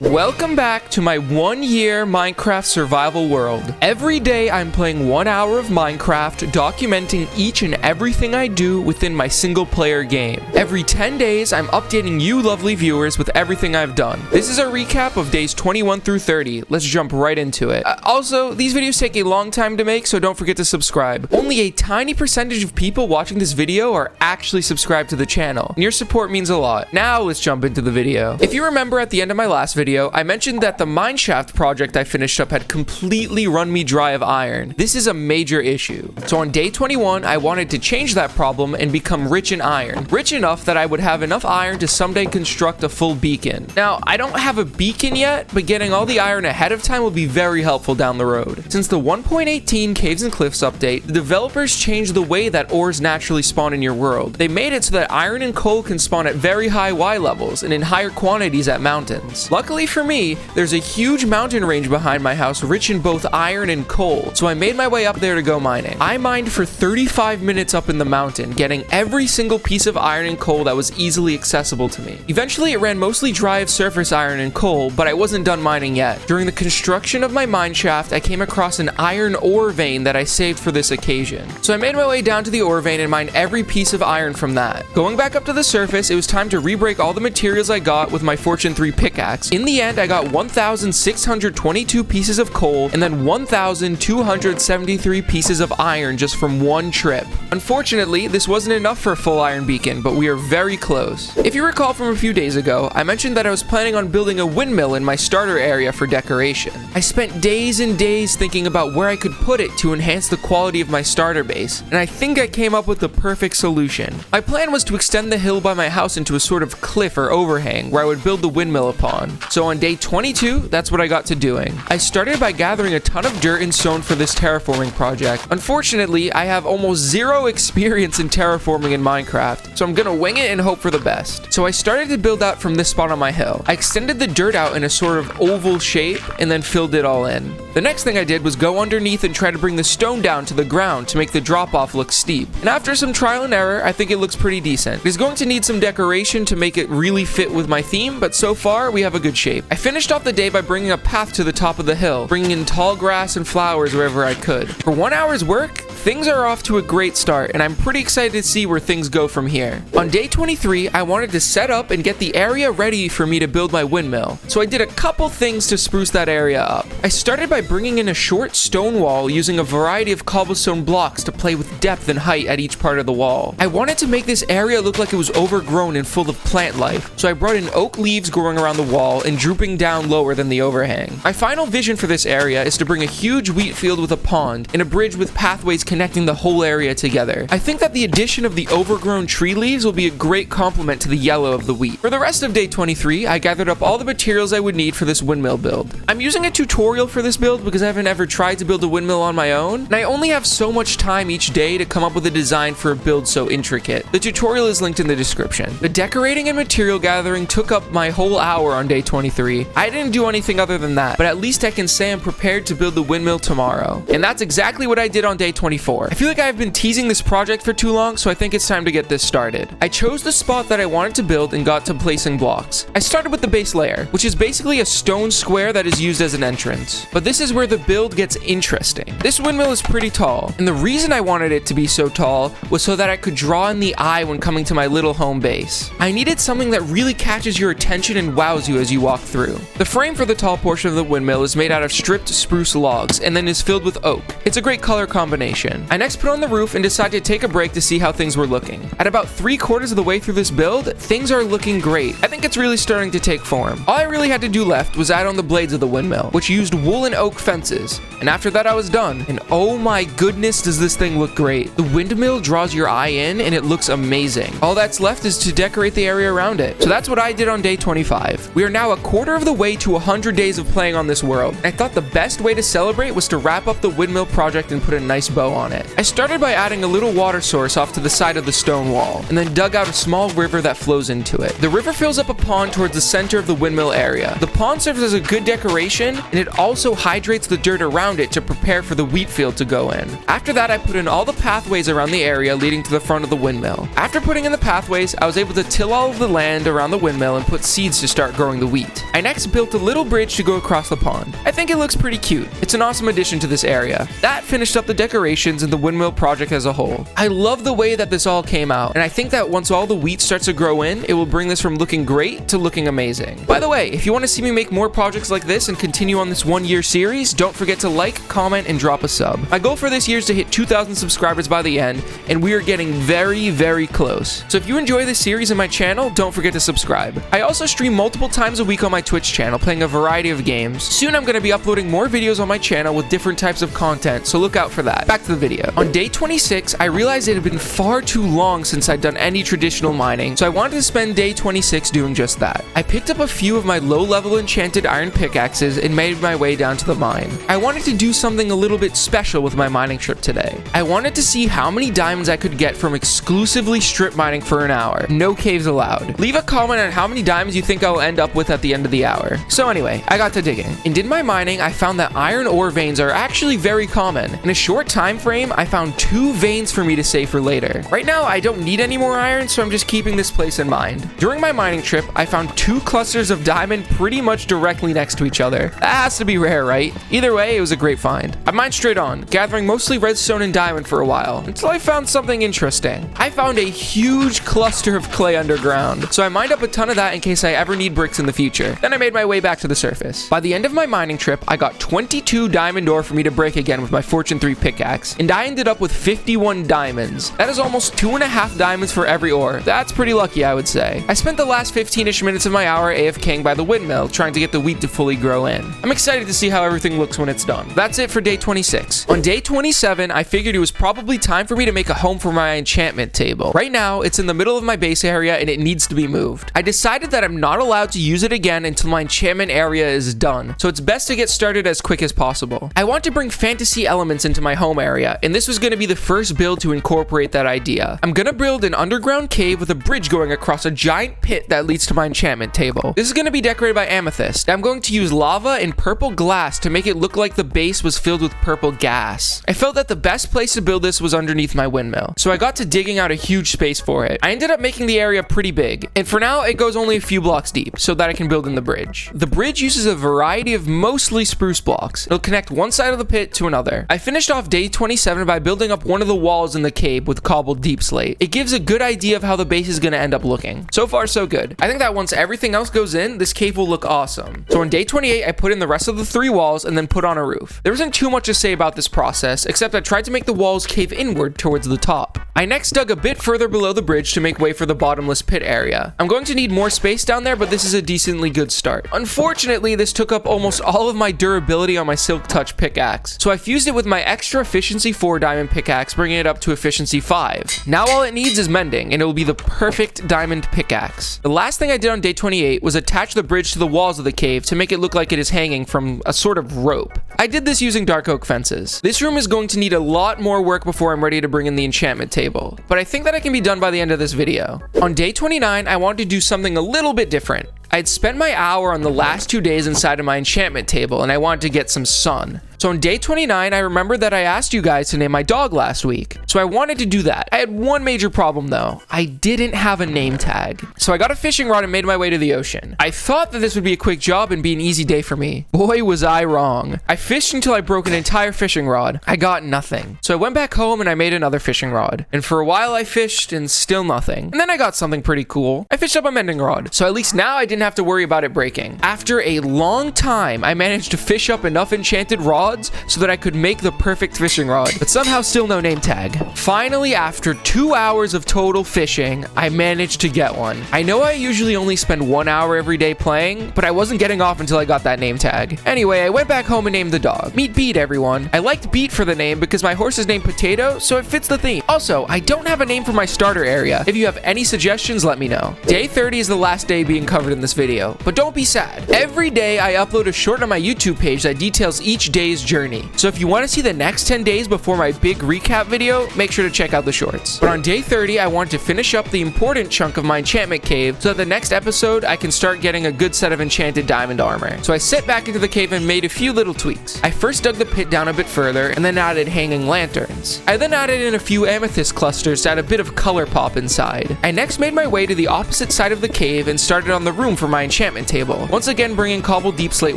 Welcome back to my 1-year Minecraft survival world. Every day I'm playing 1 hour of Minecraft, documenting each and everything I do within my single player game. Every 10 days I'm updating you lovely viewers with everything I've done. This is a recap of days 21 through 30. Let's jump right into it. Also, these videos take a long time to make, so don't forget to subscribe. Only a tiny percentage of people watching this video are actually subscribed to the channel, and your support means a lot. Now let's jump into the video. If you remember at the end of my last video, I mentioned that the mineshaft project I finished up had completely run me dry of iron. This is a major issue. So on day 21, I wanted to change that problem and become rich in iron. Rich enough that I would have enough iron to someday construct a full beacon. Now, I don't have a beacon yet, but getting all the iron ahead of time will be very helpful down the road. Since the 1.18 Caves and Cliffs update, the developers changed the way that ores naturally spawn in your world. They made it so that iron and coal can spawn at very high Y levels and in higher quantities at mountains. Luckily for me, there's a huge mountain range behind my house rich in both iron and coal, so I made my way up there to go mining. I mined for 35 minutes up in the mountain, getting every single piece of iron and coal that was easily accessible to me. Eventually it ran mostly dry of surface iron and coal, but I wasn't done mining yet. During the construction of my mine shaft, I came across an iron ore vein that I saved for this occasion. So I made my way down to the ore vein and mined every piece of iron from that. Going back up to the surface, it was time to re-break all the materials I got with my Fortune 3 pickaxe. In the end, I got 1,622 pieces of coal and then 1,273 pieces of iron just from one trip. Unfortunately, this wasn't enough for a full iron beacon, but we are very close. If you recall from a few days ago, I mentioned that I was planning on building a windmill in my starter area for decoration. I spent days and days thinking about where I could put it to enhance the quality of my starter base, and I think I came up with the perfect solution. My plan was to extend the hill by my house into a sort of cliff or overhang where I would build the windmill upon. So on day 22, that's what I got to doing. I started by gathering a ton of dirt and stone for this terraforming project. Unfortunately, I have almost zero experience in terraforming in Minecraft, so I'm gonna wing it and hope for the best. So I started to build out from this spot on my hill. I extended the dirt out in a sort of oval shape and then filled it all in. The next thing I did was go underneath and try to bring the stone down to the ground to make the drop-off look steep. And after some trial and error, I think it looks pretty decent. It is going to need some decoration to make it really fit with my theme, but so far we have a good shape. I finished off the day by bringing a path to the top of the hill, bringing in tall grass and flowers wherever I could. For 1 hour's work, things are off to a great start, and I'm pretty excited to see where things go from here. On day 23, I wanted to set up and get the area ready for me to build my windmill, so I did a couple things to spruce that area up. I started by bringing in a short stone wall using a variety of cobblestone blocks to play with depth and height at each part of the wall. I wanted to make this area look like it was overgrown and full of plant life, so I brought in oak leaves growing around the wall and drooping down lower than the overhang. My final vision for this area is to bring a huge wheat field with a pond and a bridge with pathways connecting the whole area together. I think that the addition of the overgrown tree leaves will be a great complement to the yellow of the wheat. For the rest of day 23, I gathered up all the materials I would need for this windmill build. I'm using a tutorial for this build because I haven't ever tried to build a windmill on my own, and I only have so much time each day to come up with a design for a build so intricate. The tutorial is linked in the description. The decorating and material gathering took up my whole hour on day 23. I didn't do anything other than that, but at least I can say I'm prepared to build the windmill tomorrow. And that's exactly what I did on day 24. I feel like I've been teasing this project for too long, so I think it's time to get this started. I chose the spot that I wanted to build and got to placing blocks. I started with the base layer, which is basically a stone square that is used as an entrance. But this is where the build gets interesting. This windmill is pretty tall, and the reason I wanted it to be so tall was so that I could draw in the eye when coming to my little home base. I needed something that really catches your attention and wows you as you walk through. The frame for the tall portion of the windmill is made out of stripped spruce logs and then is filled with oak. It's a great color combination. I next put on the roof and decided to take a break to see how things were looking. At about 3/4 of the way through this build, things are looking great. I think it's really starting to take form. All I really had to do left was add on the blades of the windmill, which used wool and oak fences. And after that I was done, and oh my goodness does this thing look great. The windmill draws your eye in and it looks amazing. All that's left is to decorate the area around it. So that's what I did on day 25. We are now a quarter of the way to 100 days of playing on this world. I thought the best way to celebrate was to wrap up the windmill project and put a nice bow on it. I started by adding a little water source off to the side of the stone wall, and then dug out a small river that flows into it. The river fills up a pond towards the center of the windmill area. The pond serves as a good decoration, and it also hydrates the dirt around it to prepare for the wheat field to go in. After that, I put in all the pathways around the area leading to the front of the windmill. After putting in the pathways, I was able to till all of the land around the windmill and put seeds to start growing the wheat. I next built a little bridge to go across the pond. I think it looks pretty cute. It's an awesome addition to this area. That finished up the decorations and the windmill project as a whole. I love the way that this all came out, and I think that once all the wheat starts to grow in, it will bring this from looking great to looking amazing. By the way, if you want to see me make more projects like this and continue on this 1-year series, don't forget to like, comment, and drop a sub. My goal for this year is to hit 2,000 subscribers by the end, and we are getting very, very close. So if you enjoy this series and my channel, don't forget to subscribe. I also stream multiple times a week on my Twitch channel, playing a variety of games. Soon I'm going to be uploading more videos on my channel with different types of content, so look out for that. Back to the video. On day 26, I realized it had been far too long since I'd done any traditional mining, so I wanted to spend day 26 doing just that. I picked up a few of my low-level enchanted iron pickaxes and made my way down to the mine. I wanted to do something a little bit special with my mining trip today. I wanted to see how many diamonds I could get from exclusively strip mining for an hour. No caves allowed. Leave a comment on how many diamonds you think I'll end up with at the end of the hour. So anyway, I got to digging. And in my mining, I found that iron ore veins are actually very common. In a short time frame, I found 2 veins for me to save for later. Right now, I don't need any more iron, so I'm just keeping this place in mind. During my mining trip, I found 2 clusters of diamond pretty much directly next to each other. That has to be rare, right? Either way, it was a great find. I mined straight on, gathering mostly redstone and diamond for a while, until I found something interesting. I found a huge cluster of clay underground, so I mined up a ton of that in case I ever need bricks in the future. Then I made my way back to the surface. By the end of my mining trip, I got 22 diamond ore for me to break again with my Fortune 3 pickaxe, and I ended up with 51 diamonds. That is almost 2.5 diamonds for every ore. That's pretty lucky, I would say. I spent the last 15-ish minutes of my hour AFKing by the windmill, trying to get the wheat to fully grow in. I'm excited to see how everything looks when it's done. That's it for day 26. On day 27, I figured it was probably time for me to make a home for my enchantment table. Right now, it's in the middle of my base area and it needs to be moved. I decided that I'm not allowed to use it again until my enchantment area is done, so it's best to get started as quick as possible. I want to bring fantasy elements into my home area, and this was going to be the first build to incorporate that idea. I'm going to build an underground cave with a bridge going across a giant pit that leads to my enchantment table. This is going to be decorated by amethyst. I'm going to use lava and purple glass to make it look like the base was filled with purple gas. I felt that the best place to build this was underneath my windmill, so I got to digging out a huge space for it. I ended up making the area pretty big, and for now it goes only a few blocks deep so that I can build in the bridge. The bridge uses a variety of mostly spruce blocks. It'll connect one side of the pit to another. I finished off day 27 by building up one of the walls in the cave with cobbled deep slate. It gives a good idea of how the base is going to end up looking. So far, so good. I think that once everything else goes in, this cave will look awesome. So on day 28, I put in the rest of the 3 walls and then put on a roof. There isn't too much to say about this process, except I tried to make the walls cave inward towards the top. I next dug a bit further below the bridge to make way for the bottomless pit area. I'm going to need more space down there, but this is a decently good start. Unfortunately, this took up almost all of my durability on my Silk Touch pickaxe, so I fused it with my extra efficiency 4 diamond pickaxe, bringing it up to efficiency 5. Now all it needs is mending, and it will be the perfect diamond pickaxe. The last thing I did on day 28 was attach the bridge to the walls of the cave to make it look like it is hanging from a sort of rope. I did this using dark oak fences. This room is going to need a lot more work before I'm ready to bring in the enchantment table, but I think that it can be done by the end of this video. On day 29, I wanted to do something a little bit different. I'd spent my hour on the last 2 days inside of my enchantment table, and I wanted to get some sun. So on day 29, I remembered that I asked you guys to name my dog last week, so I wanted to do that. I had one major problem though. I didn't have a name tag. So I got a fishing rod and made my way to the ocean. I thought that this would be a quick job and be an easy day for me. Boy, was I wrong. I fished until I broke an entire fishing rod. I got nothing. So I went back home and I made another fishing rod. And for a while I fished and still nothing. And then I got something pretty cool. I fished up a mending rod. So at least now I didn't have to worry about it breaking. After a long time, I managed to fish up enough enchanted rods so that I could make the perfect fishing rod, but somehow still no name tag. Finally, after 2 hours of total fishing, I managed to get one. I know I usually only spend 1 hour every day playing, but I wasn't getting off until I got that name tag. Anyway, I went back home and named the dog. Meet Beet, everyone. I liked Beet for the name because my horse is named Potato, so it fits the theme. Also, I don't have a name for my starter area. If you have any suggestions, let me know. Day 30 is the last day being covered in this video, but don't be sad. Every day I upload a short on my YouTube page that details each day's days journey. So if you want to see the next 10 days before my big recap video, make sure to check out the shorts. But on day 30, I want to finish up the important chunk of my enchantment cave so that the next episode I can start getting a good set of enchanted diamond armor. So I set back into the cave and made a few little tweaks. I first dug the pit down a bit further and then added hanging lanterns. I then added in a few amethyst clusters to add a bit of color pop inside. I next made my way to the opposite side of the cave and started on the room for my enchantment table, once again bringing cobble deep slate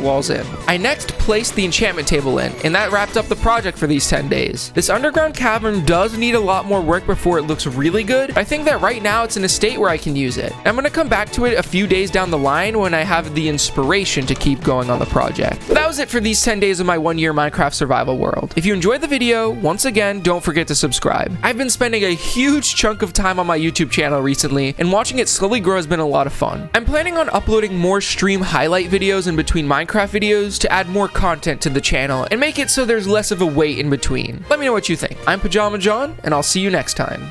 walls in. I next placed the enchantment table in, and that wrapped up the project for these 10 days. This underground cavern does need a lot more work before it looks really good, but I think that right now it's in a state where I can use it. I'm gonna come back to it a few days down the line when I have the inspiration to keep going on the project. But that was it for these 10 days of my 1-year Minecraft survival world. If you enjoyed the video, once again, don't forget to subscribe. I've been spending a huge chunk of time on my YouTube channel recently, and watching it slowly grow has been a lot of fun. I'm planning on uploading more stream highlight videos in between Minecraft videos to add more content to the channel and make it so there's less of a wait in between. Let me know what you think. I'm Pajama John, and I'll see you next time.